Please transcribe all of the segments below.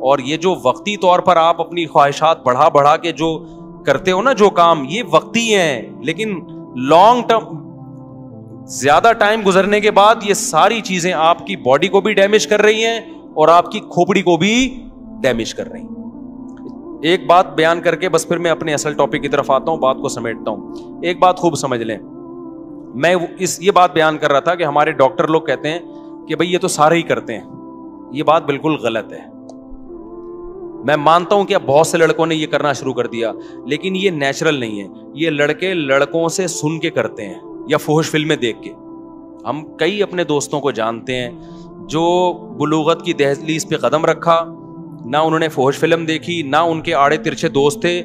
اور یہ جو وقتی طور پر آپ اپنی خواہشات بڑھا بڑھا کے جو کرتے ہو نا جو کام، یہ وقتی ہیں، لیکن لانگ ٹرم زیادہ ٹائم گزرنے کے بعد یہ ساری چیزیں آپ کی باڈی کو بھی ڈیمیج کر رہی ہیں اور آپ کی کھوپڑی کو بھی ڈیمیج کر رہی ہیں. ایک بات بیان کر کے بس پھر میں اپنے اصل ٹاپک کی طرف آتا ہوں، بات کو سمیٹتا ہوں. ایک بات خوب سمجھ لیں، میں یہ بات بیان کر رہا تھا کہ ہمارے ڈاکٹر لوگ کہتے ہیں کہ بھئی یہ تو سارے ہی کرتے ہیں. یہ بات بالکل غلط ہے. میں مانتا ہوں کہ اب بہت سے لڑکوں نے یہ کرنا شروع کر دیا، لیکن یہ نیچرل نہیں ہے. یہ لڑکے لڑکوں سے سن کے کرتے ہیں یا فحش فلمیں دیکھ کے. ہم کئی اپنے دوستوں کو جانتے ہیں جو بلوغت کی دہلیز پہ قدم رکھا، نہ انہوں نے فحش فلم دیکھی، نہ ان کے آڑے ترچھے دوست تھے.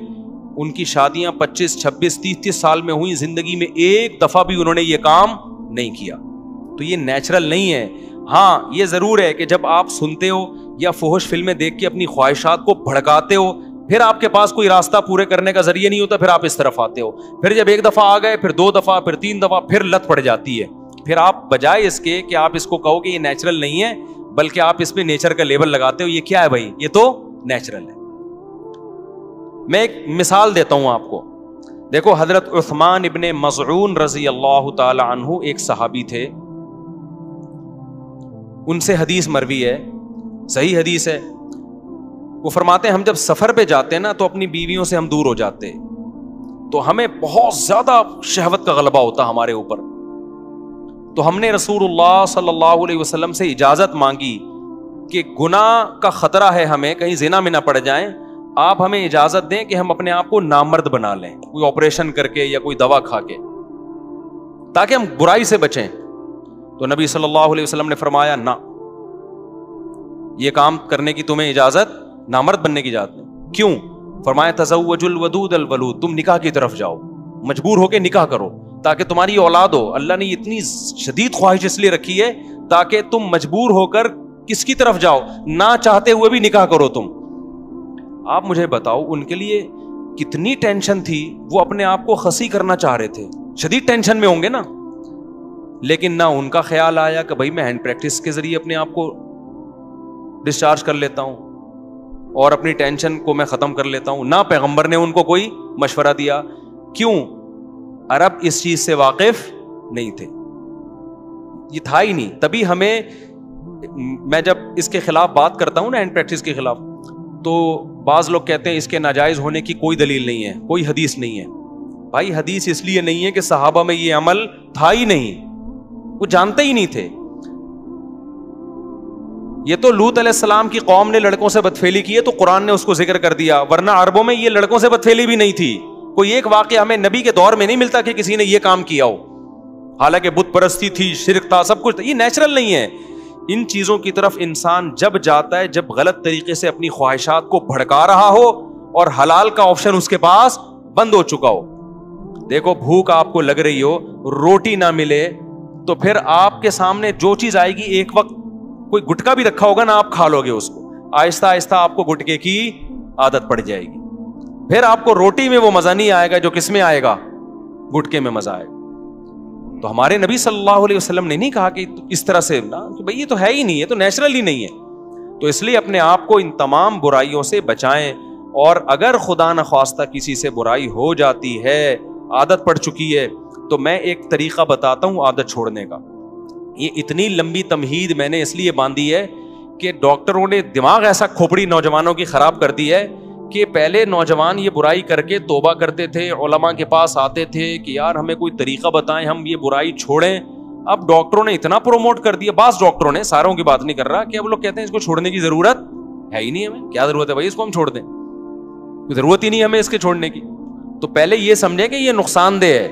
ان کی شادیاں 25, 26, 30 سال میں ہوئی، زندگی میں ایک دفعہ بھی انہوں نے یہ کام نہیں کیا. تو یہ نیچرل نہیں ہے. ہاں یہ ضرور ہے کہ جب آپ سنتے ہو یا فحش فلمیں دیکھ کے اپنی خواہشات کو بھڑکاتے ہو، پھر آپ کے پاس کوئی راستہ پورے کرنے کا ذریعہ نہیں ہوتا، پھر آپ اس طرف آتے ہو. پھر جب ایک دفعہ آ گئے، پھر 2 دفعہ، پھر 3 دفعہ، پھر لت پڑ جاتی ہے. پھر آپ بجائے اس کے کہ آپ اس کو کہو کہ یہ نیچرل نہیں ہے، بلکہ آپ اس پہ نیچر کا لیبل لگاتے ہو. یہ کیا ہے بھائی؟ یہ تو نیچرل ہے. میں ایک مثال دیتا ہوں آپ کو. دیکھو حضرت عثمان ابن مظعون رضی اللہ تعالی عنہ ایک صحابی تھے. ان سے حدیث مروی ہے، صحیح حدیث ہے. وہ فرماتے ہیں ہم جب سفر پہ جاتے ہیں نا تو اپنی بیویوں سے ہم دور ہو جاتے، تو ہمیں بہت زیادہ شہوت کا غلبہ ہوتا ہمارے اوپر. تو ہم نے رسول اللہ صلی اللہ علیہ وسلم سے اجازت مانگی کہ گناہ کا خطرہ ہے ہمیں، کہیں زنا میں نہ پڑ جائیں، آپ ہمیں اجازت دیں کہ ہم اپنے آپ کو نامرد بنا لیں، کوئی آپریشن کر کے یا کوئی دوا کھا کے، تاکہ ہم برائی سے بچیں. تو نبی صلی اللہ علیہ وسلم نے فرمایا نہ، یہ کام کرنے کی تمہیں اجازت، نامرد بننے کی اجازت نہیں. کیوں؟ فرمایا تزوج الودود الولود، تم نکاح کی طرف جاؤ، مجبور ہو کے نکاح کرو تاکہ تمہاری اولاد ہو. اللہ نے اتنی شدید خواہش اس لیے رکھی ہے تاکہ تم مجبور ہو کر کس کی طرف جاؤ، نہ چاہتے ہوئے بھی نکاح کرو تم. آپ مجھے بتاؤ ان کے لیے کتنی ٹینشن تھی. وہ اپنے آپ کو خسی کرنا چاہ رہے تھے، شدید ٹینشن میں ہوں گے نا. لیکن نہ ان کا خیال آیا کہ بھائی میں ہینڈ پریکٹس کے ذریعے اپنے آپ کو ڈسچارج کر لیتا ہوں اور اپنی ٹینشن کو میں ختم کر لیتا ہوں. نہ پیغمبر نے ان کو کوئی مشورہ دیا. کیوں؟ عرب اس چیز سے واقف نہیں تھے، یہ تھا ہی نہیں. تبھی ہمیں، میں جب اس کے خلاف بات کرتا ہوں نا، ہینڈ پریکٹس کے خلاف، تو بعض لوگ کہتے ہیں اس کے ناجائز ہونے کی کوئی دلیل نہیں ہے، کوئی حدیث نہیں ہے. بھائی حدیث اس لیے نہیں ہے کہ صحابہ میں یہ عمل تھا ہی نہیں، وہ جانتے ہی نہیں تھے. یہ تو لوط علیہ السلام کی قوم نے لڑکوں سے بدفعلی کی ہے تو قرآن نے اس کو ذکر کر دیا، ورنہ عربوں میں یہ لڑکوں سے بدفعلی بھی نہیں تھی. کوئی ایک واقعہ ہمیں نبی کے دور میں نہیں ملتا کہ کسی نے یہ کام کیا ہو. حالانکہ بت پرستی تھی، شرک تھا، سب کچھ تھا. یہ نیچرل نہیں ہے. ان چیزوں کی طرف انسان جب جاتا ہے جب غلط طریقے سے اپنی خواہشات کو بھڑکا رہا ہو اور حلال کا آپشن اس کے پاس بند ہو چکا ہو. دیکھو بھوک آپ کو لگ رہی ہو، روٹی نہ ملے تو پھر آپ کے سامنے جو چیز آئے گی، ایک وقت کوئی گٹکا بھی رکھا ہوگا نا، آپ کھا لو گے اس کو. آہستہ آہستہ آپ کو گٹکے کی عادت پڑ جائے گی. پھر آپ کو روٹی میں وہ مزہ نہیں آئے گا جو کس میں آئے گا، گٹکے میں مزہ آئے گا. تو ہمارے نبی صلی اللہ علیہ وسلم نے نہیں کہا کہ اس طرح سے نا، کہ بھئی یہ تو ہے ہی نہیں، یہ تو نیچرل ہی نہیں ہے. تو اس لیے اپنے آپ کو ان تمام برائیوں سے بچائیں. اور اگر خدا نخواستہ کسی سے برائی ہو جاتی ہے، عادت پڑ چکی ہے، تو میں ایک طریقہ بتاتا ہوں عادت چھوڑنے کا. یہ اتنی لمبی تمہید میں نے اس لیے باندھی ہے کہ ڈاکٹروں نے دماغ ایسا کھوپڑی نوجوانوں کی خراب کر دی ہے کہ پہلے نوجوان یہ برائی کر کے توبہ کرتے تھے، علماء کے پاس آتے تھے کہ یار ہمیں کوئی طریقہ بتائیں، ہم یہ برائی چھوڑیں. اب ڈاکٹروں نے اتنا پروموٹ کر دیا، بعض ڈاکٹروں نے، ساروں کی بات نہیں کر رہا، کہ اب لوگ کہتے ہیں اس کو چھوڑنے کی ضرورت ہے ہی نہیں. ہمیں کیا ضرورت ہے بھائی اس کو ہم چھوڑ دیں، ضرورت ہی نہیں ہمیں اس کے چھوڑنے کی. تو پہلے یہ سمجھیں کہ یہ نقصان دہ ہے.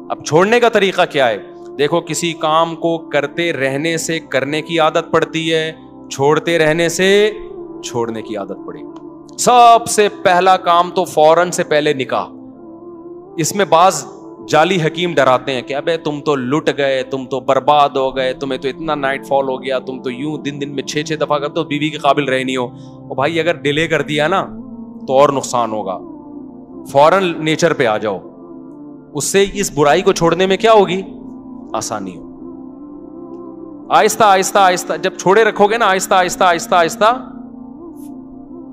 اب چھوڑنے کا طریقہ کیا ہے؟ دیکھو کسی کام کو کرتے رہنے سے کرنے کی عادت پڑتی ہے، چھوڑتے رہنے سے چھوڑنے کی عادت پڑے. سب سے پہلا کام تو فوراً سے پہلے نکاح. اس میں بعض جعلی حکیم ڈراتے ہیں کہ ابے تم تو لٹ گئے، تم تو برباد ہو گئے، تمہیں تو اتنا نائٹ فال ہو گیا، تم تو یوں دن میں 6 دفعہ کرتے ہو، بیوی کے قابل رہ نہیں ہو. اور بھائی اگر ڈیلے کر دیا نا تو اور نقصان ہوگا. فوراً نیچر پہ آ جاؤ، اس سے اس برائی کو چھوڑنے میں کیا ہوگی؟ آسانی ہو. آہستہ آہستہ آہستہ جب چھوڑے رکھو گے نا، آہستہ آہستہ آہستہ آہستہ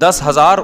10,000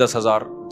10,000,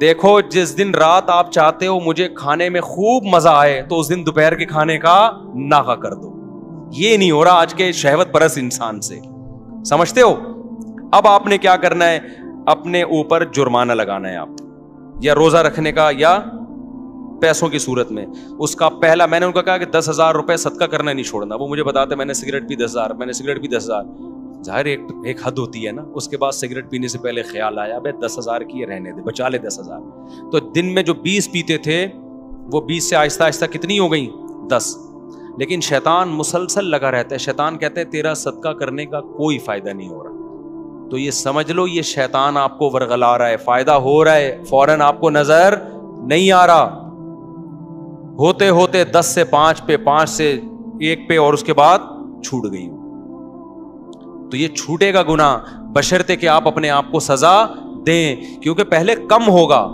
دیکھو جس دن رات آپ چاہتے ہو مجھے کھانے میں خوب مزہ آئے تو اس دن دوپہر کے کھانے کا ناغہ کر دو. یہ نہیں ہو رہا آج کے شہوت پرست انسان سے, سمجھتے ہو؟ اب آپ نے کیا کرنا ہے, اپنے اوپر جرمانہ لگانا ہے آپ, یا روزہ رکھنے کا یا پیسوں کی صورت میں. اس کا پہلا, میں نے ان کو کہا کہ 10,000 روپے صدقہ کرنا نہیں چھوڑنا. وہ مجھے بتاتے میں نے سگریٹ پی 10,000, میں نے سگریٹ پی 10,000. ظاہر ایک حد ہوتی ہے نا. اس کے بعد سگریٹ پینے سے پہلے خیال آیا بھائی 10,000 کی رہنے دے, بچا لے 10,000. تو دن میں جو 20 پیتے تھے وہ 20 سے آہستہ آہستہ کتنی ہو گئی, 10. لیکن شیطان مسلسل لگا رہتا ہے. شیطان کہتے ہیں تیرا صدقہ کرنے کا کوئی فائدہ نہیں ہو رہا. تو یہ سمجھ لو یہ شیطان آپ کو ورغلا رہا ہے, فائدہ ہو رہا ہے, فوراً آپ کو نظر نہیں آ رہا. ہوتے ہوتے 10 سے 5 پہ, 5 سے 1 پہ, اور اس کے بعد چھوٹ گئی. تو یہ چھوٹے گا گناہ بشرطے کہ آپ اپنے آپ کو سزا دیں, کیونکہ پہلے کم ہوگا.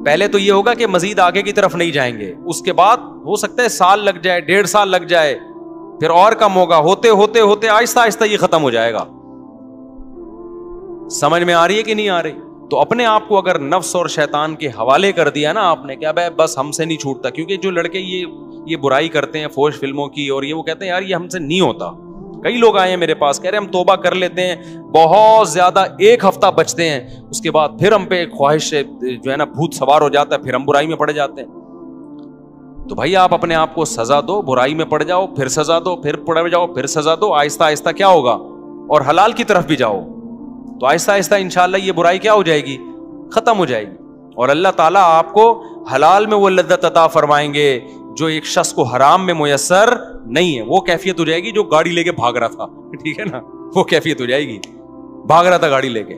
پہلے تو یہ ہوگا کہ مزید آگے کی طرف نہیں جائیں گے, اس کے بعد ہو سکتا ہے سال لگ جائے, 1.5 سال لگ جائے, پھر اور کم ہوگا. ہوتے ہوتے ہوتے آہستہ آہستہ یہ ختم ہو جائے گا. سمجھ میں آ رہی ہے کہ نہیں آ رہی؟ تو اپنے آپ کو اگر نفس اور شیطان کے حوالے کر دیا نا آپ نے, کیا بھائی بس ہم سے نہیں چھوٹتا. کیونکہ جو لڑکے یہ برائی کرتے ہیں فوش فلموں کی, اور یہ وہ کہتے ہیں یار یہ ہم سے نہیں ہوتا. کئی لوگ آئے ہیں میرے پاس کہہ رہے ہیں ہم توبہ کر لیتے ہیں, بہت زیادہ 1 ہفتہ بچتے ہیں, اس کے بعد پھر ہم پہ خواہش جو ہے نا بھوت سوار ہو جاتا ہے, پھر ہم برائی میں پڑ جاتے ہیں. تو بھائی آپ اپنے آپ کو سزا دو, برائی میں پڑ جاؤ, پھر سزا دو, پھر پڑ جاؤ, پھر سزا دو. آہستہ آہستہ کیا ہوگا, اور حلال کی طرف بھی جاؤ, تو آہستہ آہستہ انشاءاللہ یہ برائی کیا ہو جائے گی, ختم ہو جائے گی. اور اللہ تعالیٰ آپ کو حلال میں وہ لذت عطا فرمائیں گے جو ایک شخص کو حرام میں میسر نہیں ہے. وہ کیفیت ہو جائے گی جو گاڑی لے کے بھاگ رہا تھا, ٹھیک ہے نا, وہ کیفیت ہو جائے گی. بھاگ رہا تھا گاڑی لے کے,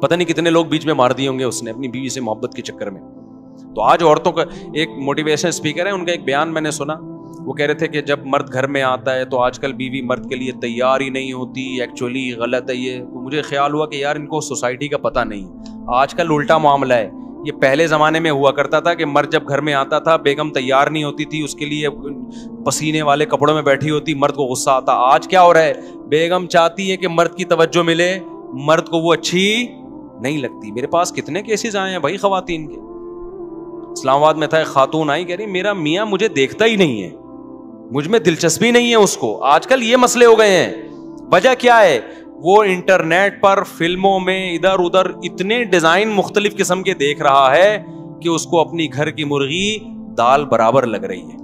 پتہ نہیں کتنے لوگ بیچ میں مار دیے ہوں گے اس نے اپنی بیوی سے محبت کے چکر میں. تو آج عورتوں کا ایک موٹیویشن اسپیکر ہے, ان کا ایک بیان میں نے سنا, وہ کہہ رہے تھے کہ جب مرد گھر میں آتا ہے تو آج کل بیوی مرد کے لیے تیار ہی نہیں ہوتی. ایکچولی غلط ہے یہ. تو مجھے خیال ہوا کہ یار ان کو سوسائٹی کا پتہ نہیں. آج کل الٹا معاملہ ہے. یہ پہلے زمانے میں ہوا کرتا تھا کہ مرد جب گھر میں آتا تھا بیگم تیار نہیں ہوتی تھی, اس کے لیے پسینے والے کپڑوں میں بیٹھی ہوتی, مرد کو غصہ آتا. آج کیا ہو رہا ہے, بیگم چاہتی ہے کہ مرد کی توجہ ملے, مرد کو وہ اچھی نہیں لگتی. میرے پاس کتنے کیسز آئے ہیں بھائی خواتین کے. اسلام آباد میں تھا ایک خاتون آئی, کہہ رہی میرا میاں مجھے دیکھتا ہی نہیں ہے, مجھ میں دلچسپی نہیں ہے اس کو. آج کل یہ مسئلے ہو گئے ہیں. وجہ کیا ہے, وہ انٹرنیٹ پر فلموں میں ادھر ادھر اتنے ڈیزائن مختلف قسم کے دیکھ رہا ہے کہ اس کو اپنی گھر کی مرغی دال برابر لگ رہی ہے.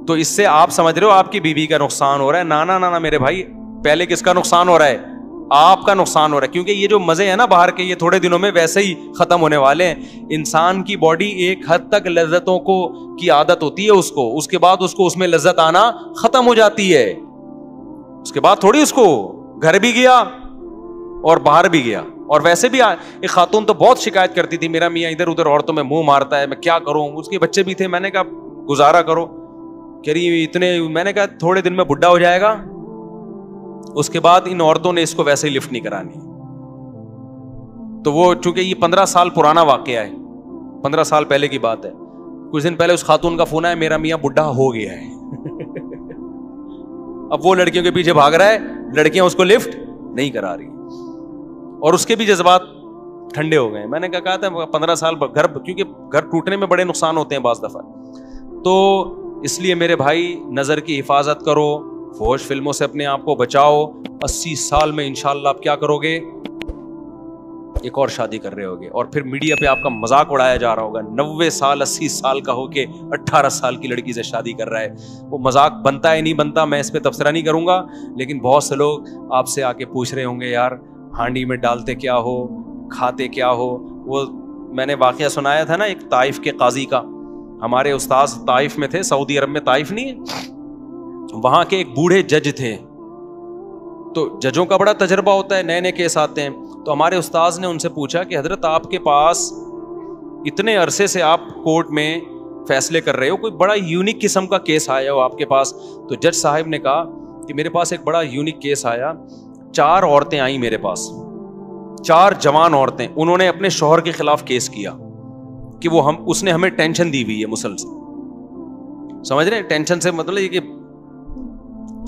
تو اس سے آپ سمجھ رہے ہو آپ کی بیوی کا نقصان ہو رہا ہے. نانا نانا میرے بھائی, پہلے کس کا نقصان ہو رہا ہے, آپ کا نقصان ہو رہا ہے. کیونکہ یہ جو مزے ہیں نا باہر کے, یہ تھوڑے دنوں میں ویسے ہی ختم ہونے والے ہیں. انسان کی باڈی ایک حد تک لذتوں کو کی عادت ہوتی ہے اس کو, اس کے بعد اس کو اس میں لذت آنا ختم ہو جاتی ہے. اس کے بعد تھوڑی اس کو گھر بھی گیا اور باہر بھی گیا. اور ویسے بھی ایک خاتون تو بہت شکایت کرتی تھی, میرا میاں ادھر ادھر عورتوں میں منہ مارتا ہے, میں کیا کروں. اس کے بچے بھی تھے, میں نے کہا گزارا کرو. کہہ رہی اتنے, میں نے کہا تھوڑے دن میں بڈھا ہو جائے گا, اس کے بعد ان عورتوں نے اس کو ویسے ہی لفٹ نہیں کرانی. تو وہ چونکہ یہ 15 سال پرانا واقعہ ہے, 15 سال پہلے کی بات ہے. کچھ دن پہلے اس خاتون کا فون آیا, میرا میاں بڈھا ہو گیا ہے. اب وہ لڑکیوں کے پیچھے بھاگ رہا ہے, لڑکیاں اس کو لفٹ نہیں کرا رہی, اور اس کے بھی جذبات ٹھنڈے ہو گئے. میں نے کہا تھا 15 سال گھر, کیونکہ گھر ٹوٹنے میں بڑے نقصان ہوتے ہیں بعض دفعہ. تو اس لیے میرے بھائی نظر کی حفاظت کرو, فوش فلموں سے اپنے آپ کو بچاؤ. 80 سال میں انشاءاللہ آپ کیا کرو گے, ایک اور شادی کر رہے ہوگے, اور پھر میڈیا پہ آپ کا مذاق اڑایا جا رہا ہوگا. 90 سال 80 سال کا ہو کے 18 سال کی لڑکی سے شادی کر رہا ہے. وہ مذاق بنتا ہے نہیں بنتا, میں اس پہ تبصرہ نہیں کروں گا, لیکن بہت سے لوگ آپ سے آ کے پوچھ رہے ہوں گے یار ہانڈی میں ڈالتے کیا ہو, کھاتے کیا ہو. وہ میں نے واقعہ سنایا تھا نا ایک طائف کے قاضی کا. ہمارے استاذ طائف میں تھے, سعودی عرب میں, طائف نہیں ہے, وہاں کے ایک بوڑھے جج تھے. تو ججوں کا بڑا تجربہ ہوتا ہے, نئے نئے کیس آتے ہیں. تو ہمارے استاذ نے ان سے پوچھا کہ حضرت آپ کے پاس اتنے عرصے سے آپ کورٹ میں فیصلے کر رہے ہو, کوئی بڑا یونیک قسم کا کیس آیا ہو آپ کے پاس. تو جج صاحب نے کہا کہ میرے پاس ایک بڑا یونیک کیس آیا. 4 عورتیں آئیں میرے پاس, 4 جوان عورتیں. انہوں نے اپنے شوہر کے خلاف کیس کیا کہ وہ اس نے ہمیں ٹینشن دی ہوئی ہے مسلسل. سمجھ رہے ہیں, ٹینشن سے مطلب یہ کہ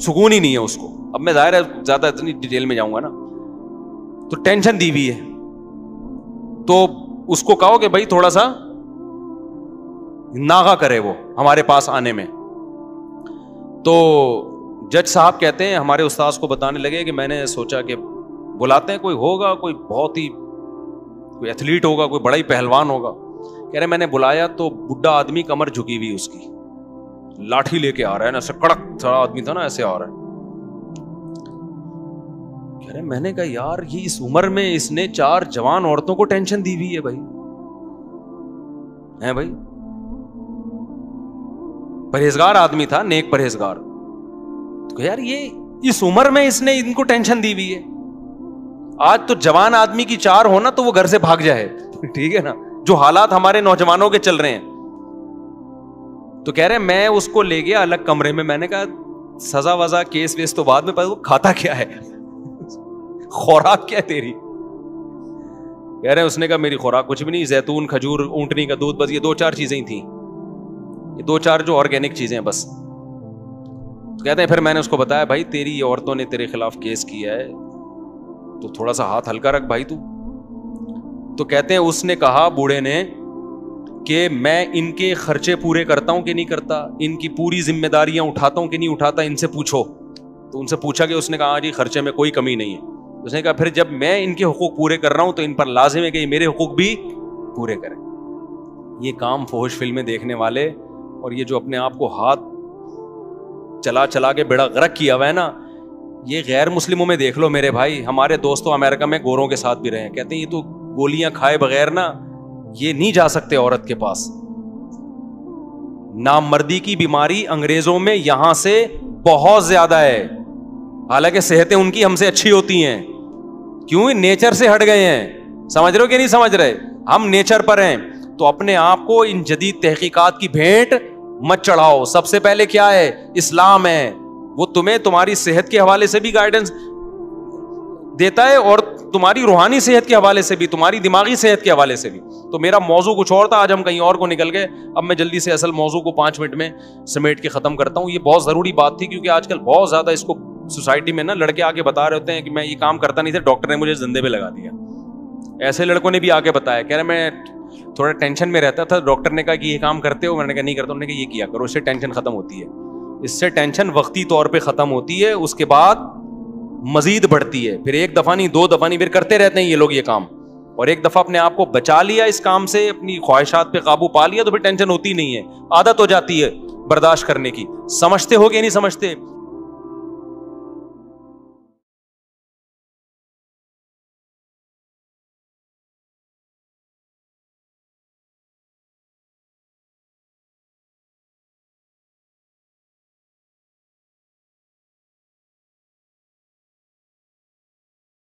سکون ہی نہیں ہے اس کو. اب میں ظاہر ہے زیادہ اتنی ڈیٹیل میں جاؤں گا نا, تو ٹینشن دی ہوئی ہے. تو اس کو کہو کہ بھائی تھوڑا سا ناغا کرے وہ ہمارے پاس آنے میں. تو جج صاحب کہتے ہیں ہمارے استاذ کو بتانے لگے کہ میں نے سوچا کہ بلاتے ہیں, کوئی ہوگا, کوئی بہت ہی کوئی ایتھلیٹ ہوگا, کوئی بڑا ہی پہلوان ہوگا. کہہ رہے میں نے بلایا تو بڈھا آدمی کمر جھکی ہوئی اس کی, لاٹھی لے کے آ رہا ہے نا, ایسے کڑک تھوڑا آدمی تھا نا, ایسے آ رہا ہے. کہہ رہے میں نے کہا یار یہ اس عمر میں اس نے 4 جوان عورتوں کو ٹینشن دی ہوئی ہے بھائی, ہیں بھائی, پرہیزگار آدمی تھا, نیک پرہیزگار. تو یار یہ اس عمر میں اس نے ان کو ٹینشن دی ہوئی ہے. آج تو جوان آدمی کی 4 ہونا تو وہ گھر سے بھاگ جائے, ٹھیک ہے نا, جو حالات ہمارے نوجوانوں کے چل رہے ہیں. تو کہہ رہے میں اس کو لے گیا الگ کمرے میں, میں نے کہا سزا وزا کیس ویس تو بعد میں, پتا وہ کھاتا کیا ہے, خوراک کیا ہے تیری؟ کہہ رہے اس نے کہا میری خوراک کچھ بھی نہیں, زیتون, کھجور, اونٹنی کا دودھ, بس یہ 2-4 چیزیں ہی تھیں, یہ 2-4 جو آرگینک چیزیں بس. تو کہتے ہیں پھر میں نے اس کو بتایا بھائی تیری عورتوں نے تیرے خلاف کیس کیا ہے تو تھوڑا سا ہاتھ ہلکا رکھ بھائی تو. تو کہتے ہیں اس نے کہا بوڑھے نے کہ میں ان کے خرچے پورے کرتا ہوں کہ نہیں کرتا, ان کی پوری ذمہ داریاں اٹھاتا ہوں کہ نہیں اٹھاتا, ان سے پوچھو. تو ان سے پوچھا کہ اس نے کہا جی خرچے میں کوئی کمی نہیں ہے. اس نے کہا پھر جب میں ان کے حقوق پورے کر رہا ہوں تو ان پر لازم ہے کہ یہ میرے حقوق بھی پورے کریں. یہ کام فحش فلمیں دیکھنے والے اور یہ جو اپنے آپ کو ہاتھ چلا چلا کے بیڑا غرق کیا ہوا ہے نا, یہ غیر مسلموں میں دیکھ لو میرے بھائی. ہمارے دوستوں امریکہ میں گوروں کے ساتھ بھی رہے ہیں, کہتے ہیں یہ تو گولیاں کھائے بغیر نا یہ نہیں جا سکتے عورت کے پاس. نامردی کی بیماری انگریزوں میں یہاں سے بہت زیادہ ہے, حالانکہ صحتیں ان کی ہم سے اچھی ہوتی ہیں. کیوں؟ نیچر سے ہٹ گئے ہیں. سمجھ رہے ہو کہ نہیں سمجھ رہے؟ ہم نیچر پر ہیں. تو اپنے آپ کو ان جدید تحقیقات کی بھینٹ مت چڑھاؤ. سب سے پہلے کیا ہے؟ اسلام ہے. وہ تمہیں تمہاری صحت کے حوالے سے بھی گائیڈنس دیتا ہے اور تمہاری روحانی صحت کے حوالے سے بھی, تمہاری دماغی صحت کے حوالے سے بھی. تو میرا موضوع کچھ اور تھا, آج ہم کہیں اور کو نکل گئے. اب میں جلدی سے اصل موضوع کو 5 منٹ میں سمیٹ کے ختم کرتا ہوں. یہ بہت ضروری بات تھی کیونکہ آج کل بہت زیادہ اس کو سوسائٹی میں نا لڑکے آ کے بتا رہے ہوتے ہیں کہ میں یہ کام کرتا نہیں تھا, ڈاکٹر نے مجھے زندے پہ لگا دیا. ایسے لڑکوں نے بھی آ کے بتایا, کہہ رہے میں تھوڑا ٹینشن میں رہتا تھا, ڈاکٹر نے کہا کہ یہ کام کرتے ہو, میں نے کہا نہیں کرتا. انہوں نے کہا یہ کیا کرو, اس سے ٹینشن ختم ہوتی ہے. اس سے ٹینشن وقتی طور پہ ختم ہوتی ہے, اس کے بعد مزید بڑھتی ہے. پھر 1 دفعہ نہیں 2 دفعہ نہیں, پھر کرتے رہتے ہیں یہ لوگ یہ کام. اور ایک دفعہ اپنے آپ کو بچا لیا اس کام سے, اپنی خواہشات پہ قابو پا لیا, تو پھر ٹینشن ہوتی نہیں ہے, عادت ہو جاتی ہے برداشت کرنے کی. سمجھتے ہو کہ نہیں سمجھتے؟